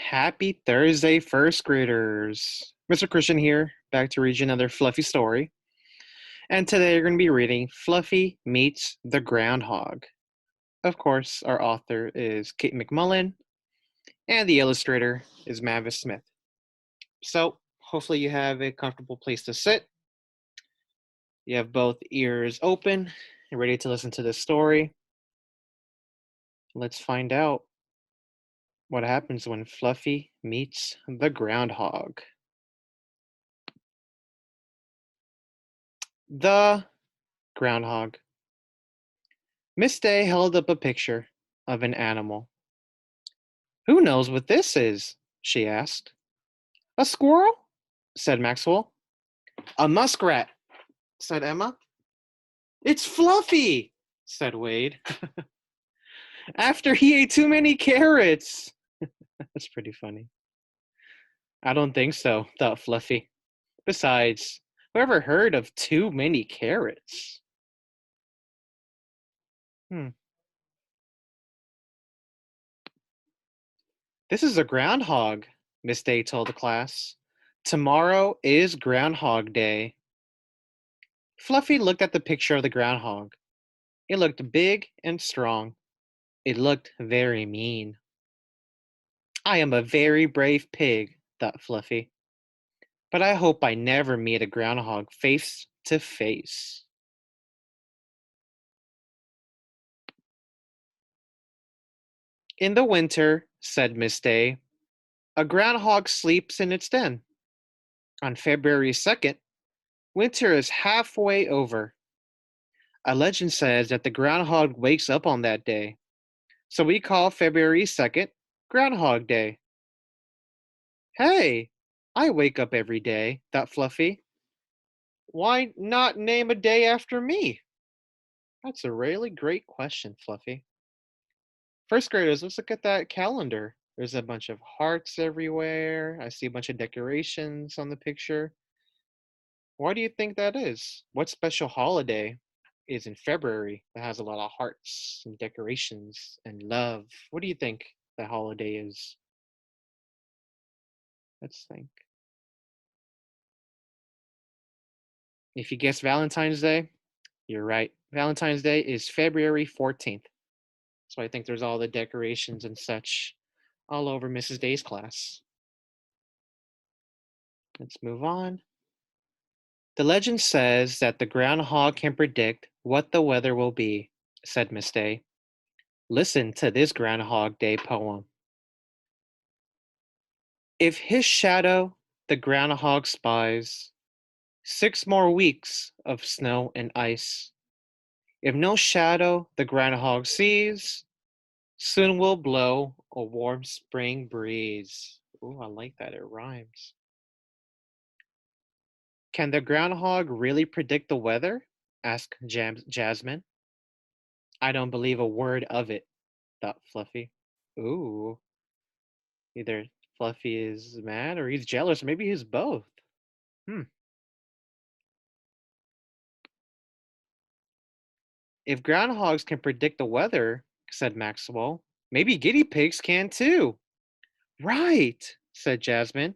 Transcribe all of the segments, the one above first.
Happy Thursday, first graders. Mr. Christian here, back to read you another fluffy story. And today you're going to be reading Fluffy Meets the Groundhog. Of course, our author is Kate McMullan, and the illustrator is Mavis Smith. So, hopefully, you have a comfortable place to sit. You have both ears open and ready to listen to this story. Let's find out what happens when Fluffy meets the groundhog. The groundhog. Miss Day held up a picture of an animal. Who knows what this is? She asked. A squirrel? Said Maxwell. A muskrat, said Emma. It's Fluffy, said Wade. After he ate too many carrots. That's pretty funny. I don't think so, thought Fluffy. Besides, whoever heard of too many carrots? This is a groundhog, Miss Day told the class. Tomorrow is Groundhog Day. Fluffy looked at the picture of the groundhog. It looked big and strong. It looked very mean. I am a very brave pig, thought Fluffy. But I hope I never meet a groundhog face to face. In the winter, said Miss Day, a groundhog sleeps in its den. On February 2nd, winter is halfway over. A legend says that the groundhog wakes up on that day. So we call February 2nd Groundhog Day. Hey, I wake up every day, thought Fluffy. Why not name a day after me? That's a really great question, Fluffy. First graders, let's look at that calendar. There's a bunch of hearts everywhere. I see a bunch of decorations on the picture. Why do you think that is? What special holiday is in February that has a lot of hearts and decorations and love? What do you think the holiday is? Let's think. If you guess Valentine's Day, you're right. Valentine's Day is February 14th. So I think there's all the decorations and such all over Mrs. Day's class. Let's move on. The legend says that the groundhog can predict what the weather will be, said Miss Day. Listen to this Groundhog Day poem. If his shadow the groundhog spies, 6 more weeks of snow and ice. If no shadow the groundhog sees, soon will blow a warm spring breeze. Ooh, I like that. It rhymes. Can the groundhog really predict the weather? Asked Jasmine. I don't believe a word of it, thought Fluffy. Ooh, either Fluffy is mad or he's jealous, or maybe he's both. If groundhogs can predict the weather, said Maxwell, maybe guinea pigs can too. Right, said Jasmine.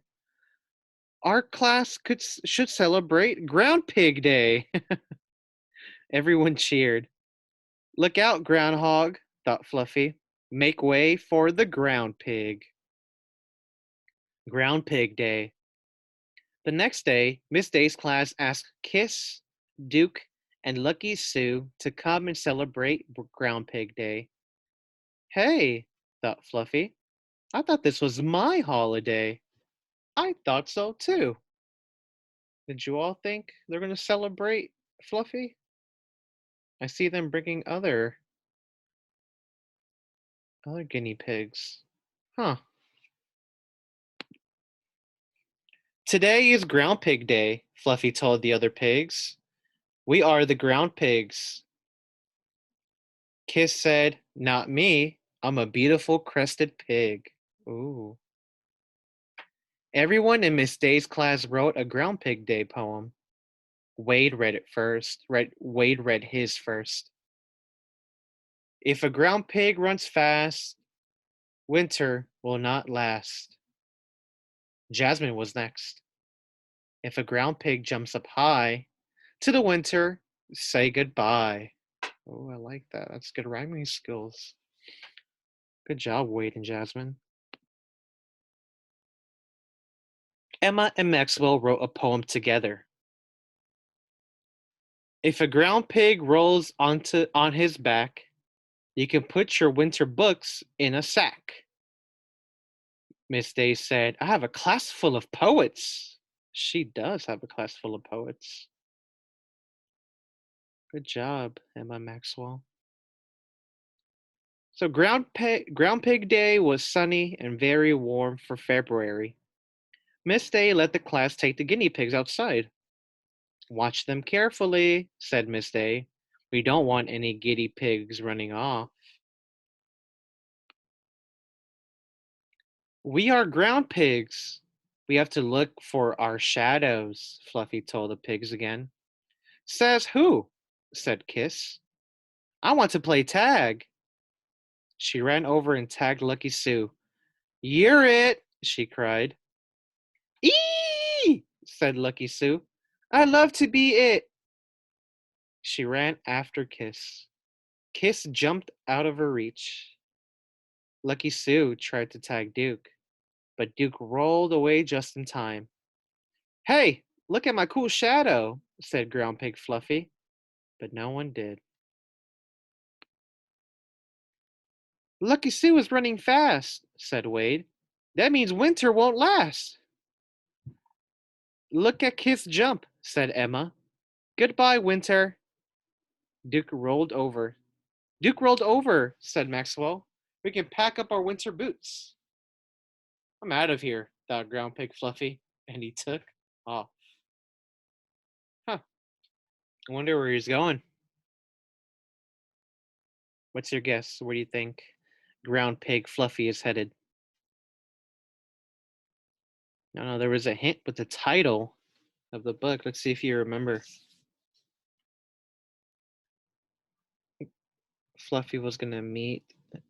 Our class should celebrate Ground Pig Day. Everyone cheered. Look out, groundhog, thought Fluffy. Make way for the ground pig. Ground Pig Day. The next day, Miss Day's class asked Kiss, Duke, and Lucky Sue to come and celebrate Ground Pig Day. Hey, thought Fluffy. I thought this was my holiday. I thought so too. Did you all think they're going to celebrate Fluffy? I see them bringing other guinea pigs. Huh. Today is Ground Pig Day, Fluffy told the other pigs. We are the ground pigs. Kiss said, not me. I'm a beautiful crested pig. Ooh. Everyone in Miss Day's class wrote a Ground Pig Day poem. Wade read it first. Wade read his first. If a ground pig runs fast, winter will not last. Jasmine was next. If a ground pig jumps up high, to the winter, say goodbye. Oh, I like that. That's good rhyming skills. Good job, Wade and Jasmine. Emma and Maxwell wrote a poem together. If a ground pig rolls on his back, you can put your winter books in a sack. Miss Day said, I have a class full of poets. She does have a class full of poets. Good job, Emma Maxwell. So Ground Pig Day was sunny and very warm for February. Miss Day let the class take the guinea pigs outside. Watch them carefully, said Miss Day. We don't want any guinea pigs running off. We are ground pigs. We have to look for our shadows, Fluffy told the pigs again. Says who? Said Kiss. I want to play tag. She ran over and tagged Lucky Sue. You're it, she cried. Eee! Said Lucky Sue. I love to be it. She ran after Kiss. Kiss jumped out of her reach. Lucky Sue tried to tag Duke, but Duke rolled away just in time. Hey, look at my cool shadow, said Ground Pig Fluffy, but no one did. Lucky Sue is running fast, said Wade. That means winter won't last. Look at Kiss jump, said Emma. Goodbye, winter. Duke rolled over. Duke rolled over, said Maxwell. We can pack up our winter boots. I'm out of here, thought Ground Pig Fluffy, and he took off. Huh. I wonder where he's going. What's your guess? Where do you think Ground Pig Fluffy is headed? No, there was a hint with the title of the book. Let's see if you remember. Fluffy was going to meet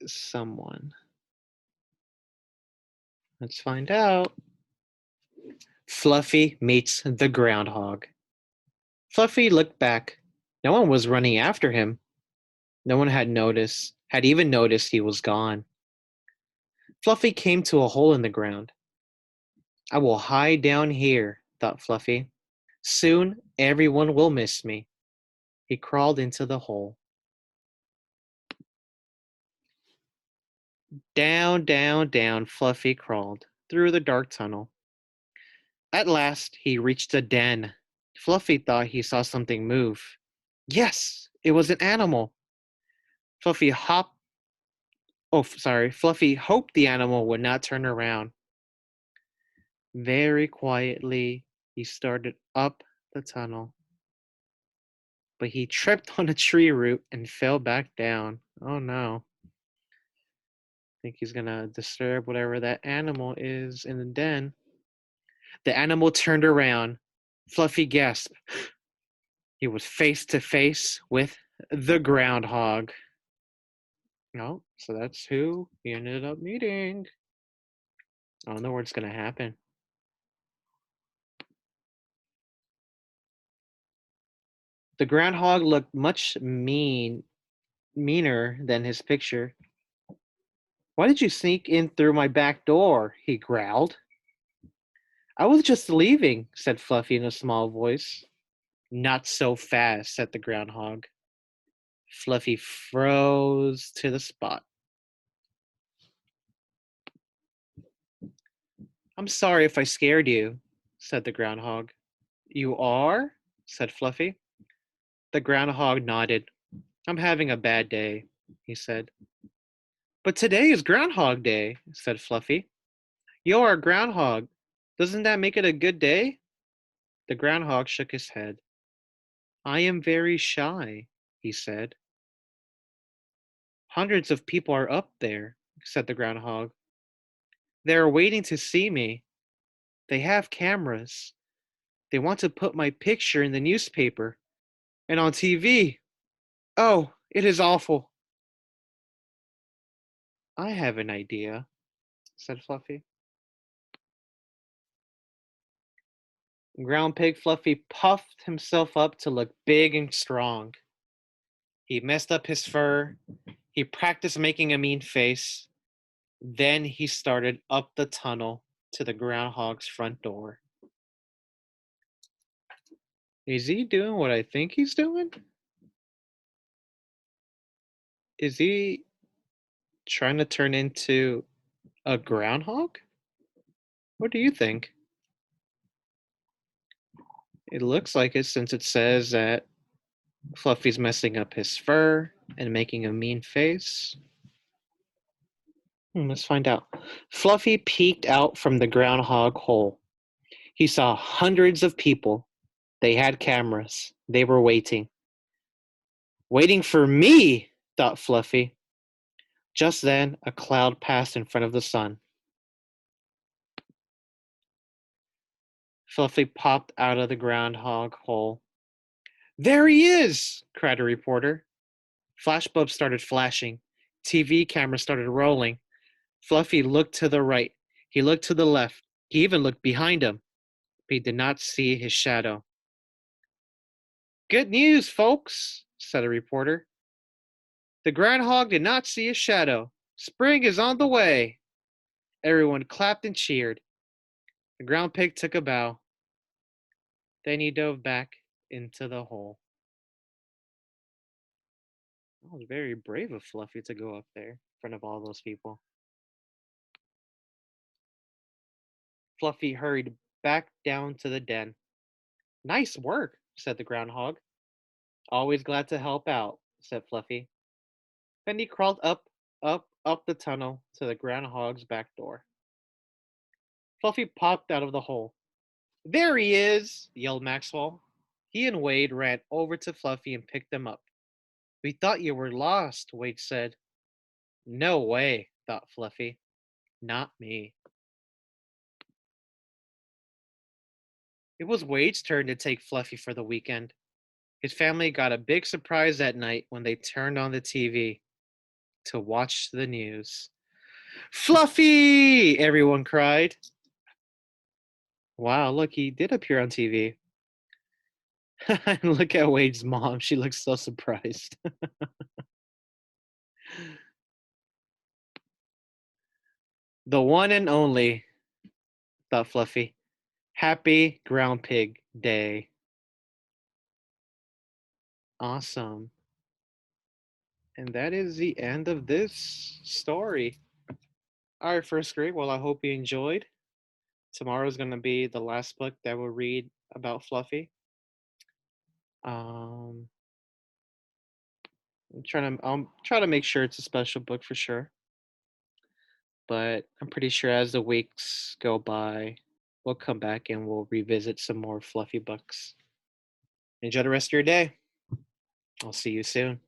someone. Let's find out. Fluffy meets the groundhog. Fluffy looked back. No one was running after him. No one had even noticed he was gone. Fluffy came to a hole in the ground. I will hide down here, thought Fluffy. Soon everyone will miss me. He crawled into the hole. Down, down, down, Fluffy crawled through the dark tunnel. At last, he reached a den. Fluffy thought he saw something move. Yes, it was an animal. Fluffy hopped. Oh, sorry. Fluffy hoped the animal would not turn around. Very quietly, he started up the tunnel. But he tripped on a tree root and fell back down. Oh no. I think he's gonna disturb whatever that animal is in the den. The animal turned around. Fluffy gasped. He was face to face with the groundhog. Oh, so that's who he ended up meeting. I don't know what's gonna happen. The groundhog looked much meaner than his picture. Why did you sneak in through my back door? He growled. I was just leaving, said Fluffy in a small voice. Not so fast, said the groundhog. Fluffy froze to the spot. I'm sorry if I scared you, said the groundhog. You are? Said Fluffy. The groundhog nodded. I'm having a bad day, he said. But today is Groundhog Day, said Fluffy. You're a groundhog. Doesn't that make it a good day? The groundhog shook his head. I am very shy, he said. Hundreds of people are up there, said the groundhog. They are waiting to see me. They have cameras. They want to put my picture in the newspaper and on TV. Oh, it is awful. I have an idea, said Fluffy. Ground pig Fluffy puffed himself up to look big and strong. He messed up his fur. He practiced making a mean face. Then he started up the tunnel to the groundhog's front door. Is he doing what I think he's doing? Is he trying to turn into a groundhog? What do you think? It looks like it since it says that Fluffy's messing up his fur and making a mean face. Let's find out. Fluffy peeked out from the groundhog hole. He saw hundreds of people. They had cameras. They were waiting. Waiting for me, thought Fluffy. Just then, a cloud passed in front of the sun. Fluffy popped out of the groundhog hole. There he is! Cried a reporter. Flashbulbs started flashing. TV cameras started rolling. Fluffy looked to the right. He looked to the left. He even looked behind him, but he did not see his shadow. Good news, folks, said a reporter. The groundhog did not see his shadow. Spring is on the way. Everyone clapped and cheered. The ground pig took a bow. Then he dove back into the hole. That was very brave of Fluffy to go up there in front of all those people. Fluffy hurried back down to the den. Nice work, said the groundhog. Always glad to help out, said Fluffy. Then he crawled up the tunnel to the groundhog's back door. Fluffy popped out of the hole. There he is, yelled Maxwell. He and Wade ran over to Fluffy and picked him up. We thought you were lost, Wade said. No way, thought Fluffy. Not me. It was Wade's turn to take Fluffy for the weekend. His family got a big surprise that night when they turned on the TV to watch the news. Fluffy! Everyone cried. Wow, look, he did appear on TV. And look at Wade's mom. She looks so surprised. The one and only, thought Fluffy. Happy Ground Pig Day. Awesome. And that is the end of this story. All right, first grade. Well, I hope you enjoyed. Tomorrow is going to be the last book that we'll read about Fluffy. Um, I'll try to make sure it's a special book for sure. But I'm pretty sure as the weeks go by, we'll come back and we'll revisit some more Fluffy books. Enjoy the rest of your day. I'll see you soon.